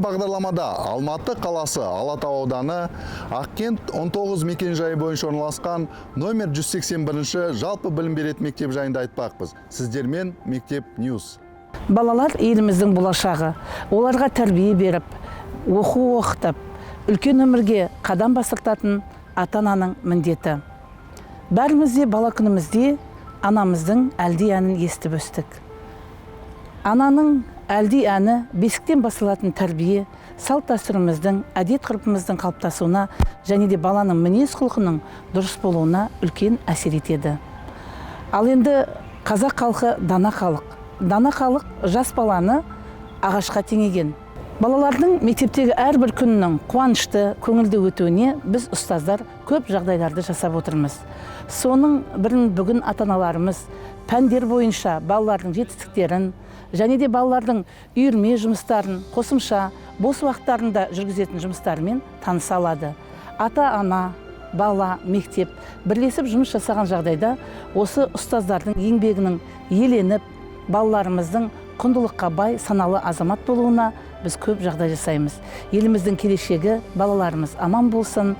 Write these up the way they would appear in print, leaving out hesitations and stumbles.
бағдарламада Алматы қаласы Алатау ауданы Ақкент 19 мекен-жайы бойынша орналасқан номер 181 жалпы білім беретін мектеп жайында айтпақпыз. Сіздермен Мектеп Ньюс. Балалар еліміздің болашағы. Оларға тәрбие беріп, оқу оқытып, үлкен өмірге қадам басыртатын ата-ананың міндеті. Бәрімізде бала күнімізде анамыздың әлди әнін естіп өстік. Ананың әлди әні бесіктен басылатын тәрбие, салт дәстүріміздің, әдет-ғұрпымыздың қалыптасуына және де баланың мінез құлқының дұрыс болуына үлкен әсер етеді. Ал енді қазақ халқы дана халық. Дана халық жас баланы ағашқа теңеген. Балалардың мектептегі әрбір күннің қуанышты, көңілді өтуіне біз ұстаздар көп жағдайларды жасап отырмыз. Соның бірін бүгін ата-аналарымыз пәндер бойынша балалардың жетістіктерін және де балалардың үйірме жұмыстарын қосымша бос уақыттарында жүргізетін жұмыстарымен таныса алады. Ата-ана, бала, мектеп бірлесіп жұмыс жасаған жағдайда осы ұстаздардың еңбегінің еленіп, балаларымыздың құндылыққа бай саналы азамат болуына біз көп жағдай жасаймыз. Еліміздің келешегі, балаларымыз аман болсын,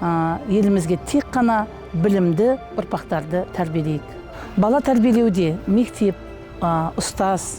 елімізге тек қана білімді ұрпақтарды тәрбиелейік. Бала тәрбиелеуде мектеп, ұстаз,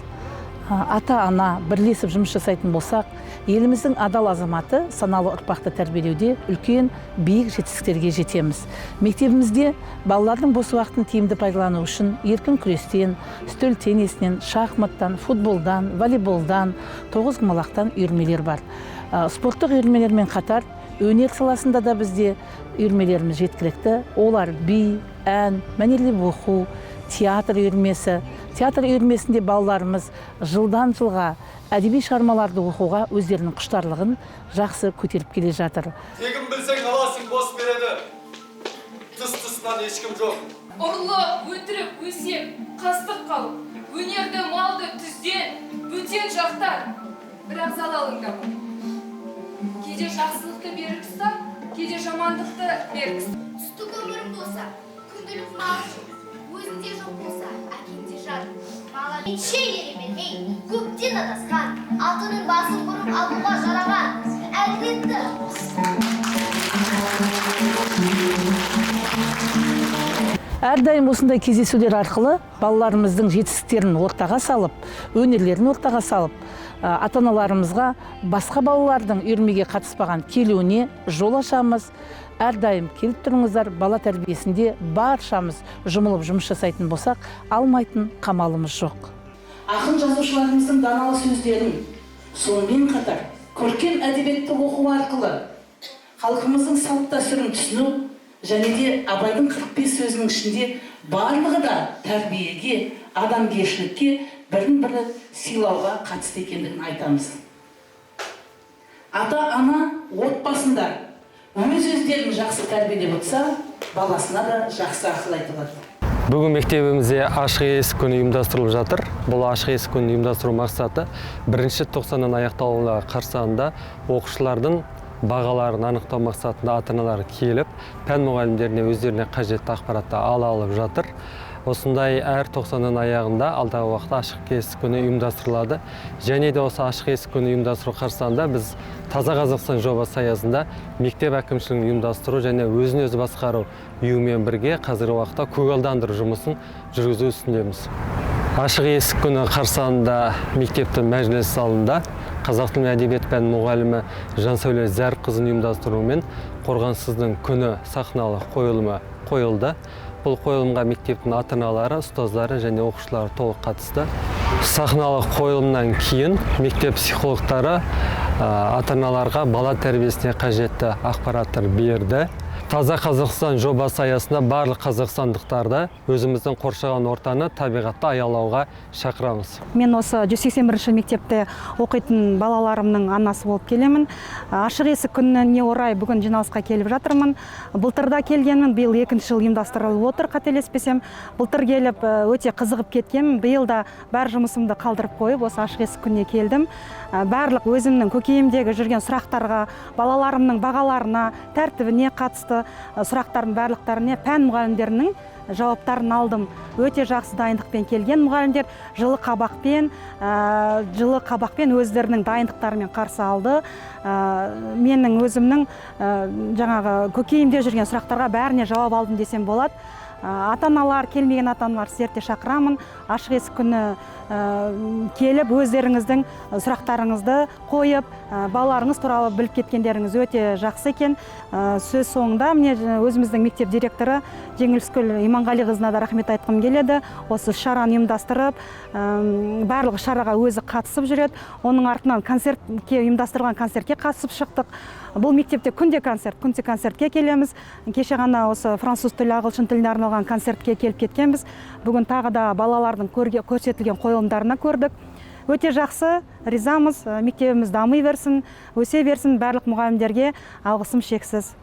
ата-ана бірлесіп жұмыс жасайтын болсақ, еліміздің адал азаматы саналы ұрпақты тәрбиелеуде үлкен биік жетістіктерге жетеміз. Мектебімізде балалардың бос уақытын тиімді пайдалану үшін еркін күрестен, үстел теннисінен, шахматтан, футболдан, волейболдан, тоғызқұмалақтан үйірмелер бар. Спорттық үйірмелермен қатар өнер саласында да бізде үйірмелеріміз жеткілікті. Олар би, ән, мәнерлеп оқу, театр үйірмесі. Театр үйірмесінде балаларымыз жылдан жылға әдеби шығармаларды оқуға өздерінің құштарлығын жақсы көтеріп келе жатыр. Тегін білсең аласың, бос береді. Тұс-тұсынан ешкім жоқ. Ұрлы, өтірік, өсек, қастық қалып, өнерді, малды түзден, бөтен жақтар. Бірақ залалыңда бол. Кейде жақсылықты берік ұста, кейде жамандықты берік ұста. Түстік өмірім болса, күнделік мағышым, өзінде жоқ болса, әкеңде жар. Бала шейлерімен, көптен адасқан, алтының басын бұрып алуға жараған. Әлбетті. Әрдайым осындай кездесулер арқылы балаларымыздың жетістіктерін ортаға салып, өнерлерін ортаға салып, ата-аналарымызға басқа балалардың үйірмеге қатыспаған келуіне жол ашамыз. Әрдайым келіп тұрыңыздар, бала тәрбиесінде баршамыз жұмылып жұмыс жасайтын болсақ, алмайтын қамалымыз жоқ. Ақын жазушыларымыздың даналы сөздерін, сонымен қатар көркем әдебиетті оқу арқылы халқымыздың салт дәстүрін түсіну және де Абайдың 45 сөзінің ішінде барлығы да тәрбиеге, адамгершілікке, бірін-бірі сыйлауға қатысты екендігін айтамыз. Ата-ана отбасында өз-өздерін жақсы тәрбиелеп отырса, баласына да жақсы ақыл айтылады. Бүгін мектебімізде ашық есік күні ұйымдастырылып жатыр. Бұл ашық есік күні ұйымдастыру мақсаты 1-тоқсаннан аяқталуына қарсаңында оқушылардың бағаларын анықтау мақсатында ата-аналар келіп, пән мұғалімдеріне өздеріне қажетті ақпаратты алып жатыр. Осындай әр 90-ның аяғында алдағы уақытта ашық есік күні ұйымдастырылады. Және де осы ашық есік күні ұйымдастыру қарсаңында біз Таза Қазақстан жобасы аясында мектеп әкімшілігін ұйымдастыру және өзін-өзі басқару ұйымымен бірге қазіргі уақытта көгалдандыру жұмысын жүргізу үстіндеміз. Ашық есік күні қарсаңында мектептің мәжіліс залында қазақ тілі мен әдебиет пәні мұғалімі Жансәуле Зәріпқызының ұйымдастыруымен қорғансыздың күні сахналық қойылымы қойылды. Бұл қойылымға мектептің ата-аналары, ұстаздары және оқушылары толық қатысты. Сахналық қойылымнан кейін мектеп психологтары ата-аналарға бала тәрбиесіне қажетті ақпараттар берді. Таза Қазақстан жобасы аясында барлық қазақстандықтарды өзіміздің қоршаған ортаны табиғатты аялауға шақырамыз. Мен осы 181 мектепте оқитын балаларымның анасы болып келемін. Ашық есік күніне орай бүгін жиналысқа келіп жатырмын. Былтырда келгенмін, биыл 2-ші жыл ұйымдастырылып отыр, қателеспесем. Былтыр келіп өте қызығып кеткенмін. Биыл да бар жұмысымды қалдырып қойып, осы ашық есік күніне келдім. Барлық өзімнің көкейімдегі жүрген сұрақтарға, балаларымның бағаларына, тәртібіне қатысты сұрақтардың барлықтарына пән мұғалімдерінің жауаптарын алдым. Өте жақсы дайындықпен келген мұғалімдер жылы қабақпен өздерінің дайындықтарымен қарсы алды. Менің өзімнің жаңағы көкейімде жүрген сұрақтарға бәріне жауап алдым десем болады. Ата-аналар, келмеген ата-аналар сіздерді шақырамын. Ашық есік күні келіп, өздеріңіздің сұрақтарыңызды қойып, балаларыңыз туралы біліп кеткендеріңіз өте жақсы екен. Сөз соңында міне өзіміздің мектеп директоры Жеңіліскүл Иманғалиқызына да рахмет айтқым келеді. Осы шараны ұйымдастырып, барлық шараға өзі қатысып жүреді. Оның артынан ұйымдастырылған концертке қатысып шықтық. Бұл мектепте күнде концертке келеміз. Кеше ғана осы француз тілі, ағылшын тіліне арналған концертке келіп кеткенбіз. Бүгін тағы да балалардың көрсетілген қойылымдарына көрдік. Өте жақсы, ризамыз, мектебіміз дами берсін, өсе берсін, барлық мұғалімдерге алғысым шексіз.